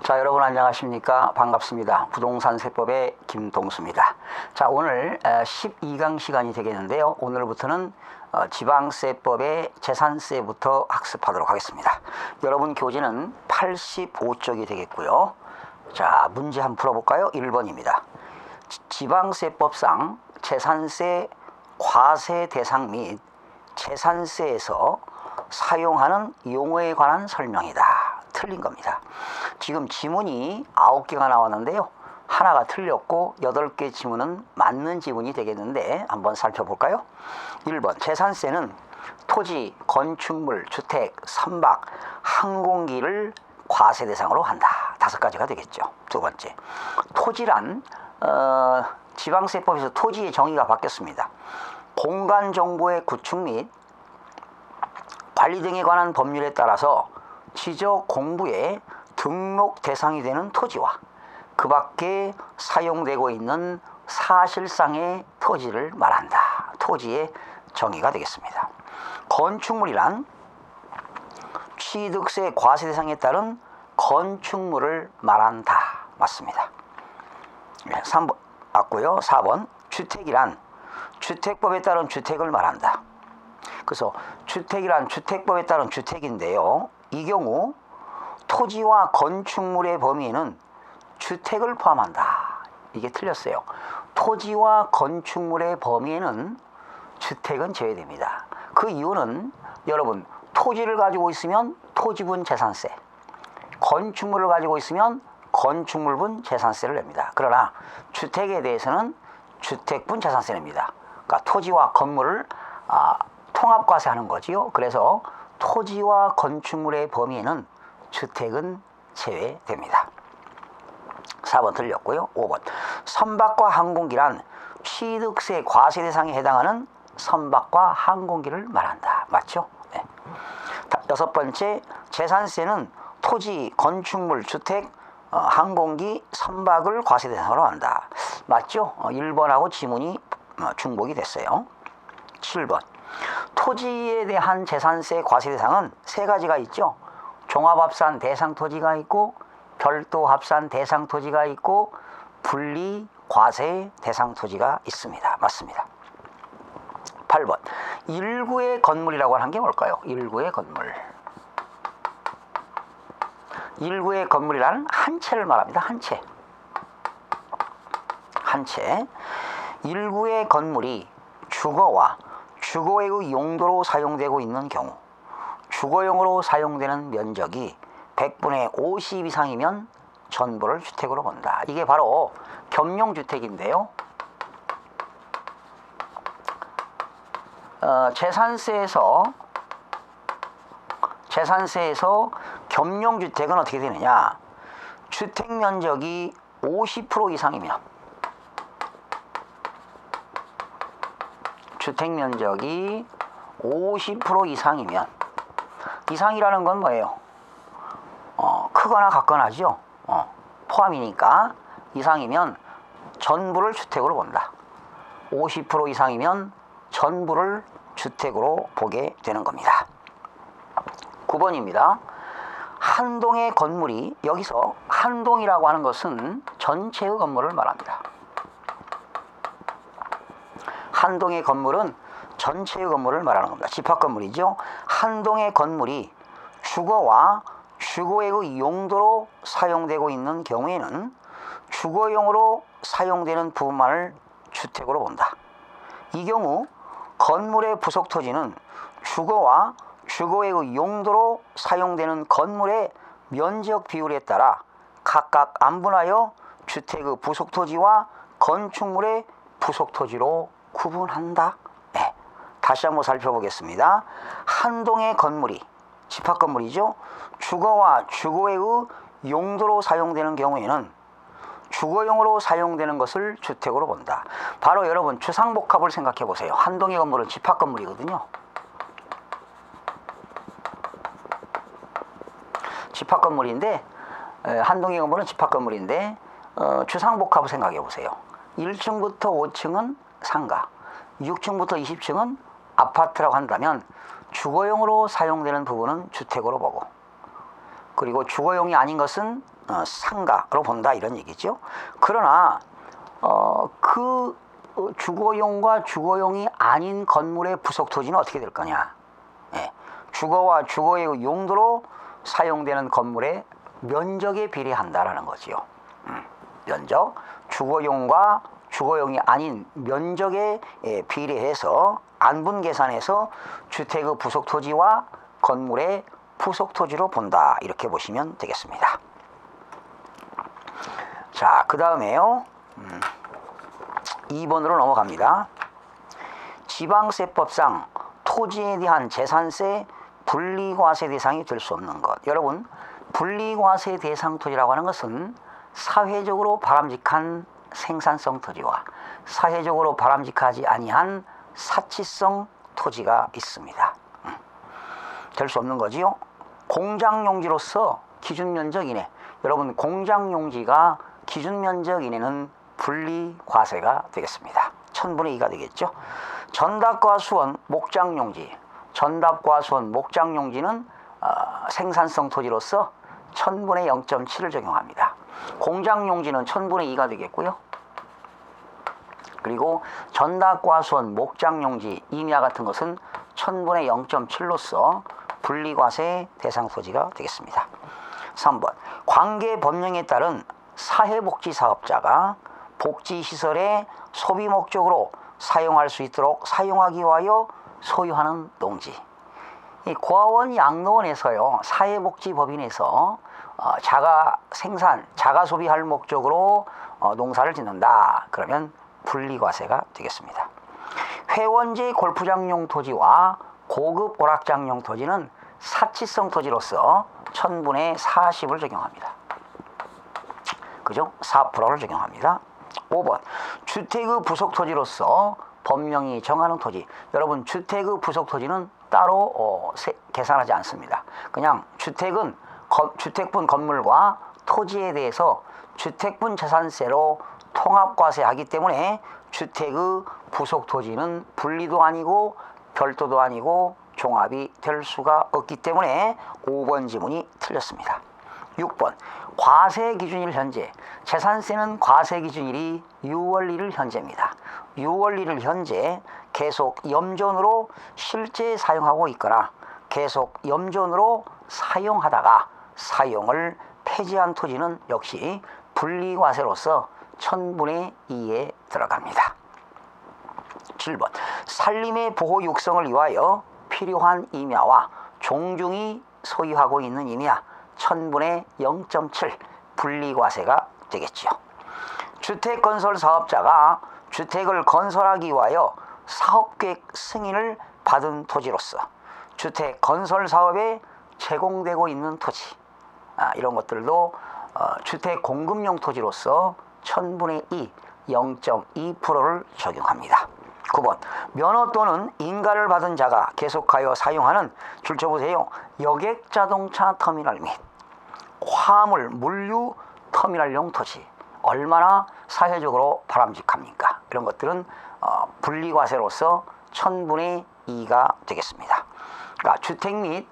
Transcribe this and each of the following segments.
자, 여러분 안녕하십니까? 반갑습니다. 부동산 세법의 김동수입니다. 자, 오늘 12강 시간이 되겠는데요. 오늘부터는 지방세법의 재산세부터 학습하도록 하겠습니다. 여러분 교재는 85쪽이 되겠고요. 자, 문제 한번 풀어볼까요? 1번입니다. 지방세법상 재산세 과세 대상 및 재산세에서 사용하는 용어에 관한 설명이다. 틀린 겁니다. 지금 지문이 9개가 나왔는데요. 하나가 틀렸고 8개 지문은 맞는 지문이 되겠는데 한번 살펴볼까요? 1번 재산세는 토지, 건축물, 주택, 선박, 항공기를 과세 대상으로 한다. 5가지가 되겠죠. 두 번째 토지란 지방세법에서 토지의 정의가 바뀌었습니다. 공간정보의 구축 및 관리 등에 관한 법률에 따라서 지적 공부의 등록 대상이 되는 토지와 그 밖에 사용되고 있는 사실상의 토지를 말한다. 토지의 정의가 되겠습니다. 건축물이란 취득세 과세 대상에 따른 건축물을 말한다. 맞습니다. 3번 맞고요. 4번 주택이란 주택법에 따른 주택을 말한다. 그래서 주택이란 주택법에 따른 주택인데요. 이 경우 토지와 건축물의 범위에는 주택을 포함한다. 이게 틀렸어요. 토지와 건축물의 범위에는 주택은 제외됩니다. 그 이유는 여러분 토지를 가지고 있으면 토지분 재산세, 건축물을 가지고 있으면 건축물분 재산세를 냅니다. 그러나 주택에 대해서는 주택분 재산세 냅니다. 그러니까 토지와 건물을 통합과세하는 거지요. 그래서 토지와 건축물의 범위에는 주택은 제외됩니다. 4번 틀렸고요. 5번 선박과 항공기란 취득세 과세 대상에 해당하는 선박과 항공기를 말한다. 맞죠? 네. 6번째 재산세는 토지, 건축물, 주택, 항공기, 선박을 과세 대상으로 한다. 맞죠? 1번하고 지문이 중복이 됐어요. 7번 토지에 대한 재산세 과세 대상은 3가지가 있죠. 종합합산 대상 토지가 있고 별도 합산 대상 토지가 있고 분리 과세 대상 토지가 있습니다. 맞습니다. 8번 일구의 건물이라고 하는 게 뭘까요? 일구의 건물. 일구의 건물이라는 한 채를 말합니다. 한 채. 한 채. 일구의 건물이 주거와 주거의 용도로 사용되고 있는 경우 주거용으로 사용되는 면적이 100분의 50 이상이면 전부를 주택으로 본다. 이게 바로 겸용주택인데요. 재산세에서 겸용주택은 어떻게 되느냐? 주택 면적이 50% 이상이면 주택 면적이 50% 이상이면 이상이라는 건 뭐예요? 크거나 같거나죠. 포함이니까 이상이면 전부를 주택으로 본다. 50% 이상이면 전부를 주택으로 보게 되는 겁니다. 9번입니다. 한 동의 건물이 여기서 한 동이라고 하는 것은 전체의 건물을 말합니다. 한 동의 건물은 전체의 건물을 말하는 겁니다. 집합건물이죠. 한 동의 건물이 주거와 주거의 용도로 사용되고 있는 경우에는 주거용으로 사용되는 부분만을 주택으로 본다. 이 경우 건물의 부속 토지는 주거와 주거의 용도로 사용되는 건물의 면적 비율에 따라 각각 안분하여 주택의 부속 토지와 건축물의 부속 토지로 구분한다. 네. 다시 한번 살펴보겠습니다. 한 동의 건물이 집합건물이죠. 주거와 주거의 용도로 사용되는 경우에는 주거용으로 사용되는 것을 주택으로 본다. 바로 여러분 주상복합을 생각해 보세요. 한 동의 건물은 집합건물이거든요. 집합건물인데 한 동의 건물은 집합건물인데 주상복합을 생각해 보세요. 1층부터 5층은 상가, 6층부터 20층은 아파트라고 한다면 주거용으로 사용되는 부분은 주택으로 보고 그리고 주거용이 아닌 것은 상가로 본다 이런 얘기죠. 그러나 그 주거용과 주거용이 아닌 건물의 부속 토지는 어떻게 될 거냐? 예, 주거와 주거의 용도로 사용되는 건물의 면적에 비례한다라는 거지요. 면적, 주거용과 주거용이 아닌 면적에 비례해서 안분 계산해서 주택의 부속 토지와 건물의 부속 토지로 본다 이렇게 보시면 되겠습니다. 자, 그 다음에요 2번으로 넘어갑니다. 지방세법상 토지에 대한 재산세 분리과세 대상이 될 수 없는 것. 여러분, 분리과세 대상 토지라고 하는 것은 사회적으로 바람직한 생산성 토지와 사회적으로 바람직하지 아니한 사치성 토지가 있습니다. 될 수 없는 거지요. 공장용지로서 기준면적 이내, 여러분 공장용지가 기준면적 이내는 분리과세가 되겠습니다. 1000분의 2가 되겠죠. 전답과 수원 목장용지, 전답과 수원 목장용지는 생산성 토지로서 1000분의 0.7을 적용합니다. 공장용지는 1000분의 2가 되겠고요. 그리고 전답과 수원 목장용지 임야 같은 것은 1000분의 0.7로서 분리과세 대상 토지가 되겠습니다. 3번 관계 법령에 따른 사회복지사업자가 복지시설의 소비 목적으로 사용할 수 있도록 사용하기 위하여 소유하는 농지. 이 고아원 양로원에서요, 사회복지법인에서 자가 생산, 자가 소비할 목적으로 농사를 짓는다. 그러면 분리과세가 되겠습니다. 회원제 골프장용 토지와 고급 오락장용 토지는 사치성 토지로서 1000분의 40을 적용합니다. 그죠? 4%를 적용합니다. 5번 주택의 부속 토지로서 법령이 정하는 토지. 여러분, 주택의 부속 토지는 따로 계산하지 않습니다. 그냥 주택은 주택분 건물과 토지에 대해서 주택분 재산세로 통합과세하기 때문에 주택의 부속 토지는 분리도 아니고 별도도 아니고 종합이 될 수가 없기 때문에 5번 지문이 틀렸습니다. 6번 과세 기준일 현재. 재산세는 과세 기준일이 6월 1일 현재입니다. 6월 1일 현재 계속 염전으로 실제 사용하고 있거나 계속 염전으로 사용하다가 사용을 폐지한 토지는 역시 분리과세로서 1000분의 2에 들어갑니다. 7번 산림의 보호 육성을 위하여 필요한 임야와 종중이 소유하고 있는 임야 1000분의 0.7 분리과세가 되겠지요. 주택건설 사업자가 주택을 건설하기 위하여 사업계획 승인을 받은 토지로서 주택 건설 사업에 제공되고 있는 토지, 이런 것들도 주택 공급용 토지로서 1000분의 2 0.2%를 적용합니다. 9번 면허 또는 인가를 받은 자가 계속하여 사용하는, 줄 쳐보세요, 여객자동차 터미널 및 화물 물류 터미널용 토지, 얼마나 사회적으로 바람직합니까? 이런 것들은 분리과세로서 1000분의 2가 되겠습니다. 그러니까 주택 및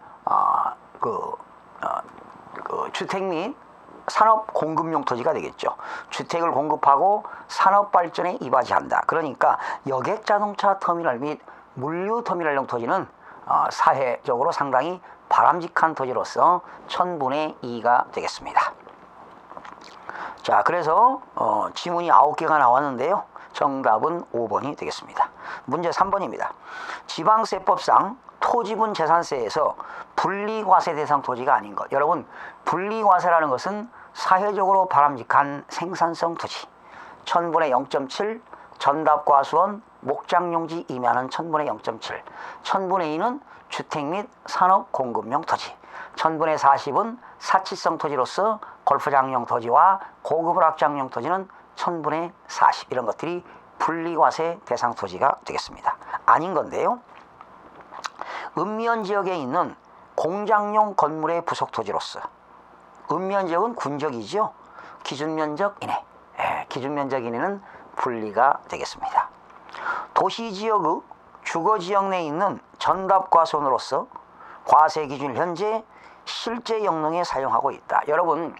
주택 및 산업 공급용 토지가 되겠죠. 주택을 공급하고 산업 발전에 이바지한다. 그러니까 여객자동차 터미널 및 물류 터미널용 토지는 사회적으로 상당히 바람직한 토지로서 1000분의 2가 되겠습니다. 자, 그래서 지문이 9개가 나왔는데요. 정답은 5번이 되겠습니다. 문제 3번입니다. 지방세법상 토지분 재산세에서 분리과세 대상 토지가 아닌 것. 여러분, 분리과세라는 것은 사회적으로 바람직한 생산성 토지 1000분의 0.7, 전답과수원 목장용지 임야는 1000분의 0.7, 1000분의 2는 주택 및 산업 공급용 토지, 1000분의 40은 사치성 토지로서 골프장용 토지와 고급 오락장용 토지는 1000분의 40, 이런 것들이 분리과세 대상 토지가 되겠습니다. 아닌 건데요. 읍면 지역에 있는 공장용 건물의 부속 토지로서, 읍면 지역은 군적이죠. 기준면적 이내, 기준면적 이내는 분리가 되겠습니다. 도시지역의 주거지역 내에 있는 전답과수원으로서 과세 기준 현재 실제 영농에 사용하고 있다. 여러분,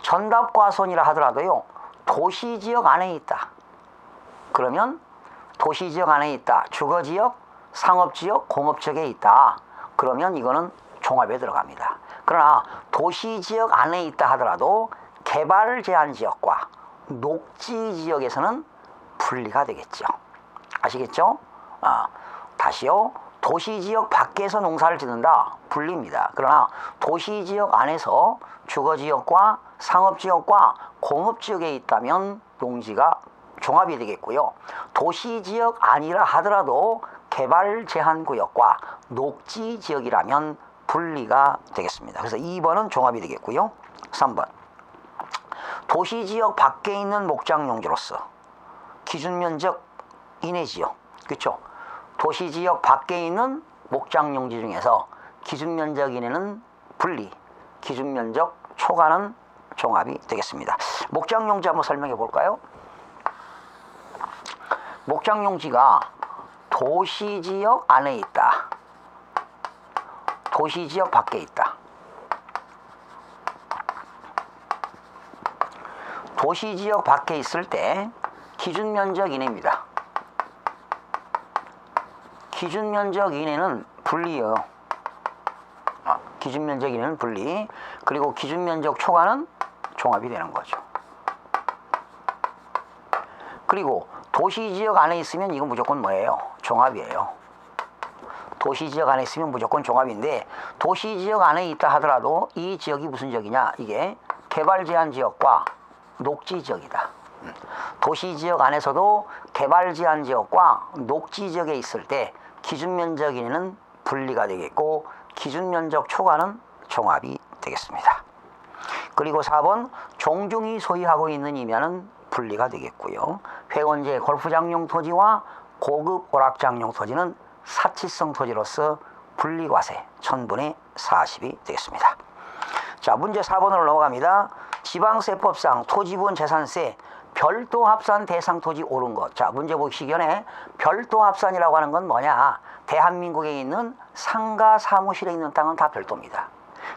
전답과선이라 하더라도요, 도시지역 안에 있다. 그러면 도시지역 안에 있다. 주거지역, 상업지역, 공업지역에 있다. 그러면 이거는 종합에 들어갑니다. 그러나 도시지역 안에 있다 하더라도 개발 제한 지역과 녹지 지역에서는 분리가 되겠죠. 아시겠죠? 다시요. 도시지역 밖에서 농사를 짓는다. 분리입니다. 그러나 도시지역 안에서 주거지역과 상업지역과 공업지역에 있다면 농지가 종합이 되겠고요. 도시지역 아니라 하더라도 개발 제한 구역과 녹지 지역이라면 분리가 되겠습니다. 그래서 2번은 종합이 되겠고요. 3번. 도시지역 밖에 있는 목장용지로서 기준면적 이내지역. 그렇죠? 도시지역 밖에 있는 목장용지 중에서 기준면적 이내는 분리, 기준면적 초과는 종합이 되겠습니다. 목장용지 한번 설명해 볼까요? 목장용지가 도시지역 안에 있다. 도시지역 밖에 있다. 도시지역 밖에 있을 때 기준면적 이내입니다. 기준면적 이내는 분리예요. 기준면적 이내는 분리. 그리고 기준면적 초과는 종합이 되는 거죠. 그리고 도시지역 안에 있으면 이건 무조건 뭐예요? 종합이에요. 도시지역 안에 있으면 무조건 종합인데, 도시지역 안에 있다 하더라도 이 지역이 무슨 지역이냐? 이게 개발 제한 지역과 녹지 지역이다. 도시지역 안에서도 개발 제한 지역과 녹지 지역에 있을 때 기준면적 이내는 분리가 되겠고, 기준면적 초과는 종합이 되겠습니다. 그리고 4번, 종중이 소유하고 있는 이면은 분리가 되겠고요. 회원제 골프장용 토지와 고급 오락장용 토지는 사치성 토지로서 분리과세 1000분의 40이 되겠습니다. 자, 문제 4번으로 넘어갑니다. 지방세법상 토지분 재산세 별도 합산 대상 토지 옳은 것. 자, 문제 보기 전에 별도 합산이라고 하는 건 뭐냐? 대한민국에 있는 상가 사무실에 있는 땅은 다 별도입니다.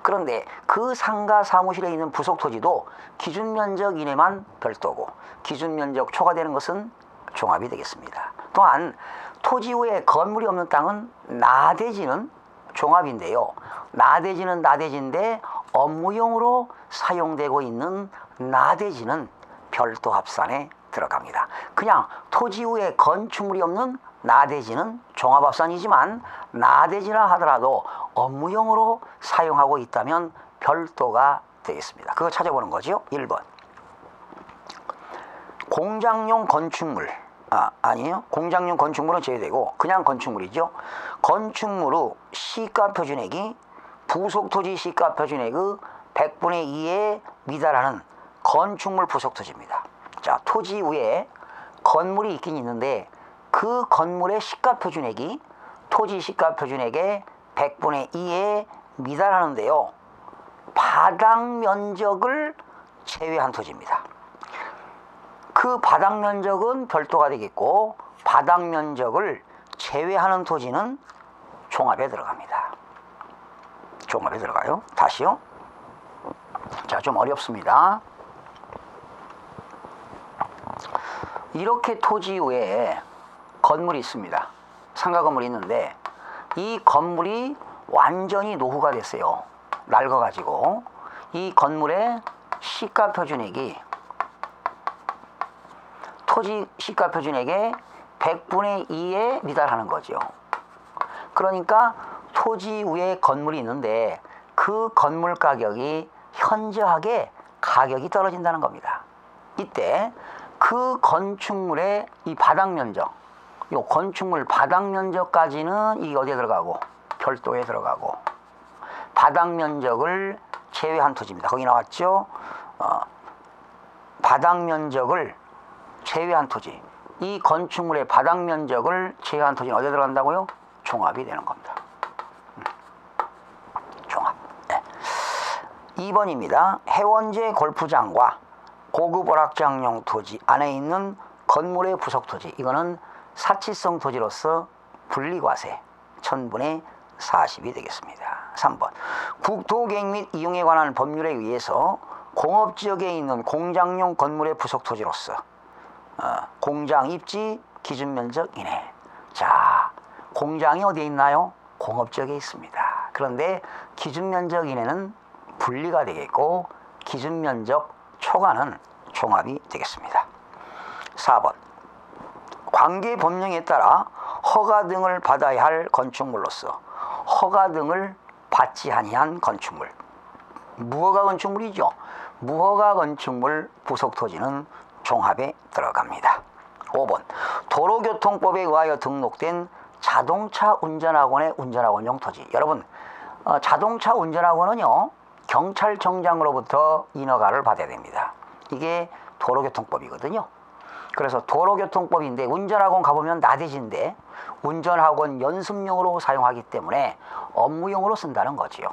그런데 그 상가 사무실에 있는 부속 토지도 기준면적 이내만 별도고 기준면적 초과되는 것은 종합이 되겠습니다. 또한 토지 후에 건물이 없는 땅은 나대지는 종합인데요. 나대지는 나대지인데 업무용으로 사용되고 있는 나대지는 별도 합산에 들어갑니다. 그냥 토지 후에 건축물이 없는 나대지는 종합합산이지만 나대지라 하더라도 업무용으로 사용하고 있다면 별도가 되겠습니다. 그거 찾아보는 거죠. 1번. 공장용 건축물. 아니에요. 공장용 건축물은 제외되고 그냥 건축물이죠. 건축물 후 시가 표준액이 부속 토지 시가 표준액의 100분의 2에 미달하는 건축물 부속 토지입니다. 자, 토지 위에 건물이 있긴 있는데 그 건물의 시가 표준액이 토지 시가 표준액의 100분의 2에 미달하는데요. 바닥 면적을 제외한 토지입니다. 그 바닥 면적은 별도가 되겠고 바닥 면적을 제외하는 토지는 종합에 들어갑니다. 종합에 들어가요. 다시요. 자, 좀 어렵습니다. 이렇게 토지 위에 건물이 있습니다. 상가 건물이 있는데 이 건물이 완전히 노후가 됐어요. 낡아가지고 이 건물의 시가 표준액이 토지 시가 표준액의 100분의 2에 미달하는 거죠. 그러니까 토지 위에 건물이 있는데 그 건물 가격이 현저하게 가격이 떨어진다는 겁니다. 이때 그 건축물의 이 바닥 면적, 이 건축물 바닥 면적까지는 이 어디에 들어가고 별도에 들어가고 바닥 면적을 제외한 토지입니다. 거기 나왔죠. 바닥 면적을 제외한 토지. 이 건축물의 바닥 면적을 제외한 토지는 어디에 들어간다고요? 종합이 되는 겁니다. 종합. 네. 2번입니다. 해원제 골프장과 고급 오락장용 토지 안에 있는 건물의 부속 토지. 이거는 사치성 토지로서 분리과세 1000분의 40이 되겠습니다. 3번. 국토계획 및 이용에 관한 법률에 의해서 공업지역에 있는 공장용 건물의 부속토지로서 공장 입지 기준면적 이내. 자, 공장이 어디에 있나요? 공업지역에 있습니다. 그런데 기준면적 이내는 분리가 되겠고 기준면적 초과는 종합이 되겠습니다. 4번. 관계 법령에 따라 허가 등을 받아야 할 건축물로서 허가 등을 받지 아니한 건축물, 무허가 건축물이죠. 무허가 건축물 부속토지는 종합에 들어갑니다. 5번. 도로교통법에 의하여 등록된 자동차 운전학원의 운전학원용 토지. 여러분, 자동차 운전학원은요, 경찰청장으로부터 인허가를 받아야 됩니다. 이게 도로교통법이거든요. 그래서 도로교통법인데 운전학원 가보면 나대지인데 운전학원 연습용으로 사용하기 때문에 업무용으로 쓴다는 거지요.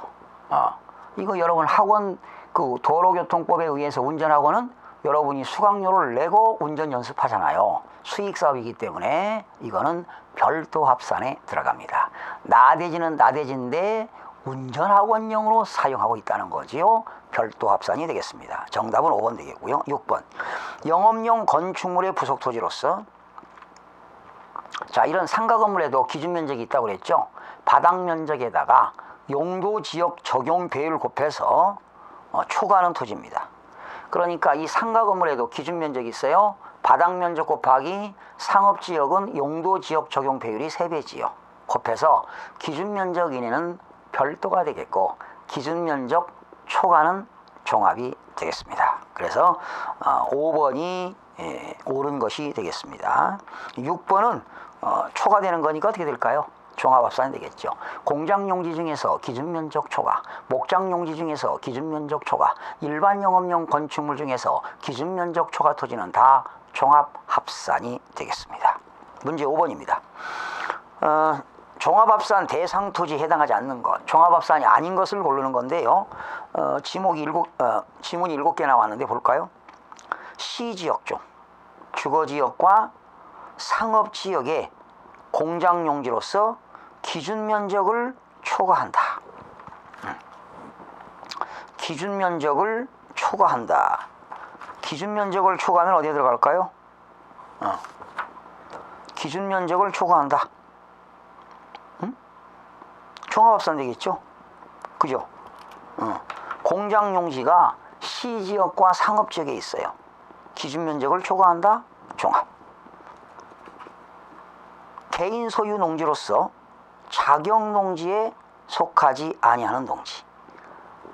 이거 여러분 학원 그 도로교통법에 의해서 운전학원은 여러분이 수강료를 내고 운전 연습하잖아요. 수익사업이기 때문에 이거는 별도 합산에 들어갑니다. 나대지는 나대지인데 운전학원용으로 사용하고 있다는 거지요. 별도 합산이 되겠습니다. 정답은 5번 되겠고요. 6번. 영업용 건축물의 부속토지로서 자, 이런 상가 건물에도 기준면적이 있다고 그랬죠. 바닥면적에다가 용도지역 적용 배율 곱해서 초과하는 토지입니다. 그러니까 이 상가 건물에도 기준면적이 있어요. 바닥면적 곱하기 상업지역은 용도지역 적용 배율이 3배지요. 곱해서 기준면적 이내는 별도가 되겠고 기준면적 초과는 종합이 되겠습니다. 그래서 5번이 옳은 것이 되겠습니다. 6번은 초과되는 거니까 어떻게 될까요? 종합합산이 되겠죠. 공장용지 중에서 기준면적 초과, 목장용지 중에서 기준면적 초과, 일반 영업용 건축물 중에서 기준면적 초과 토지는 다 종합합산이 되겠습니다. 문제 5번입니다. 종합합산 대상 토지에 해당하지 않는 것, 종합합산이 아닌 것을 고르는 건데요. 지문이 7개 나왔는데 볼까요? 시지역 중 주거지역과 상업지역의 공장용지로서 기준면적을 초과한다. 기준면적을 초과한다. 기준면적을 초과하면 어디에 들어갈까요? 기준면적을 초과한다. 종합합산 되겠죠? 그죠? 공장용지가 시지역과 상업지역에 있어요. 기준면적을 초과한다. 종합. 개인 소유 농지로서 자격농지에 속하지 아니하는 농지.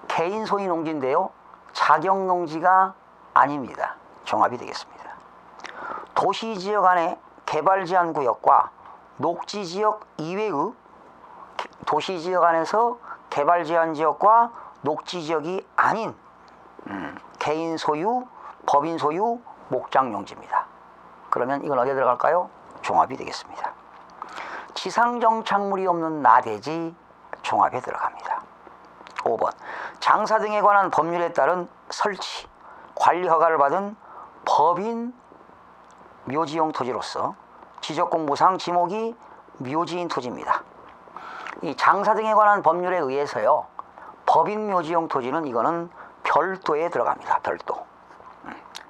개인 소유 농지인데요. 자격농지가 아닙니다. 종합이 되겠습니다. 도시지역 안에 개발제한구역과 녹지지역 이외의 도시지역 안에서 개발제한지역과 녹지지역이 아닌 개인 소유, 법인 소유, 목장용지입니다. 그러면 이건 어디에 들어갈까요? 종합이 되겠습니다. 지상정착물이 없는 나대지 종합에 들어갑니다. 5번. 장사 등에 관한 법률에 따른 설치, 관리 허가를 받은 법인 묘지용 토지로서 지적공부상 지목이 묘지인 토지입니다. 이 장사 등에 관한 법률에 의해서요, 법인 묘지용 토지는 이거는 별도에 들어갑니다.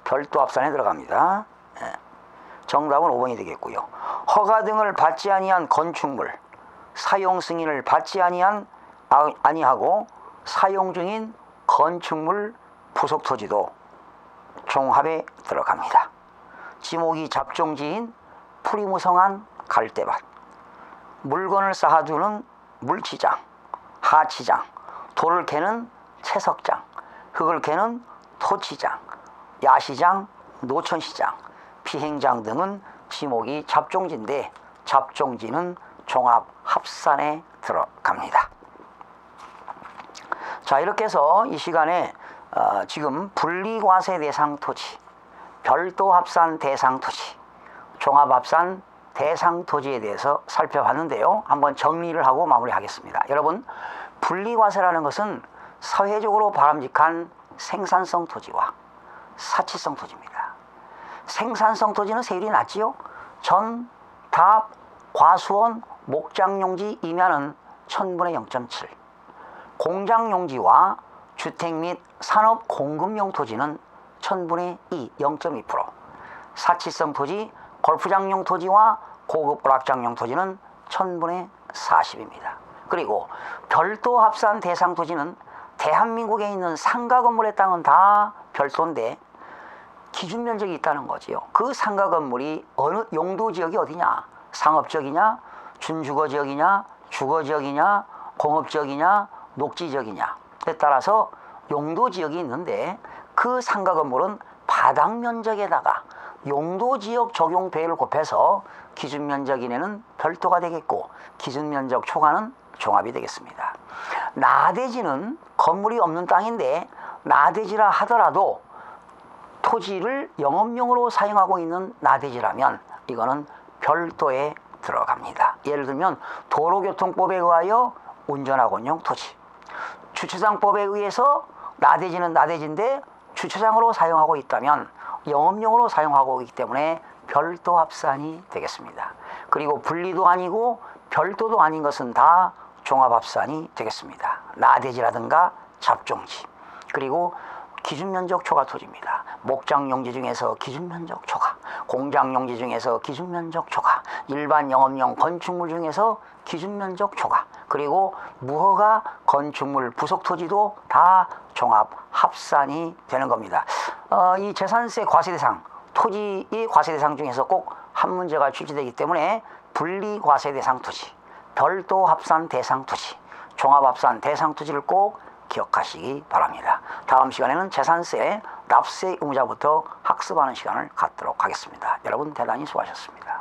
별도 합산에 들어갑니다. 정답은 5번이 되겠고요. 허가 등을 받지 아니한 건축물, 사용 승인을 받지 아니하고 사용 중인 건축물 부속 토지도 종합에 들어갑니다. 지목이 잡종지인 풀이무성한 갈대밭, 물건을 쌓아두는 물치장, 하치장, 돌을 캐는 채석장, 흙을 캐는 토치장, 야시장, 노천시장, 비행장 등은 지목이 잡종지인데 잡종지는 종합 합산에 들어갑니다. 자, 이렇게 해서 이 시간에 지금 분리과세 대상 토지, 별도 합산 대상 토지, 종합 합산 대상 토지에 대해서 살펴봤는데요. 한번 정리를 하고 마무리하겠습니다. 여러분, 분리과세라는 것은 사회적으로 바람직한 생산성 토지와 사치성 토지입니다. 생산성 토지는 세율이 낮지요. 전, 답, 과수원, 목장용지 이면은 1000분의 0.7. 공장용지와 주택 및 산업 공급용 토지는 1000분의 2, 0.2%, 사치성 토지, 골프장용 토지와 고급 오락장용 토지는 1000분의 40입니다. 그리고 별도 합산 대상 토지는 대한민국에 있는 상가 건물의 땅은 다 별도인데 기준 면적이 있다는 거지요. 그 상가 건물이 어느 용도 지역이 어디냐? 상업 지역이냐? 준주거 지역이냐? 주거 지역이냐? 공업 지역이냐? 녹지 지역이냐에 따라서 용도 지역이 있는데 그 상가 건물은 바닥 면적에다가 용도 지역 적용 배를 곱해서 기준 면적 이내는 별도가 되겠고 기준 면적 초과는 종합이 되겠습니다. 나대지는 건물이 없는 땅인데 나대지라 하더라도 토지를 영업용으로 사용하고 있는 나대지라면 이거는 별도에 들어갑니다. 예를 들면 도로교통법에 의하여 운전학원용 토지, 주차장법에 의해서 나대지는 나대지인데 주차장으로 사용하고 있다면 영업용으로 사용하고 있기 때문에 별도 합산이 되겠습니다. 그리고 분리도 아니고 별도도 아닌 것은 다 종합합산이 되겠습니다. 나대지라든가 잡종지, 그리고 기준면적 초과 토지입니다. 목장용지 중에서 기준면적 초과, 공장용지 중에서 기준면적 초과, 일반 영업용 건축물 중에서 기준면적 초과, 그리고 무허가 건축물 부속토지도 다 종합합산이 되는 겁니다. 이 재산세 과세대상, 토지의 과세대상 중에서 꼭 한 문제가 출제되기 때문에 분리과세대상 토지, 별도 합산 대상 토지, 종합합산 대상 토지를 꼭 기억하시기 바랍니다. 다음 시간에는 재산세, 납세 의무자부터 학습하는 시간을 갖도록 하겠습니다. 여러분 대단히 수고하셨습니다.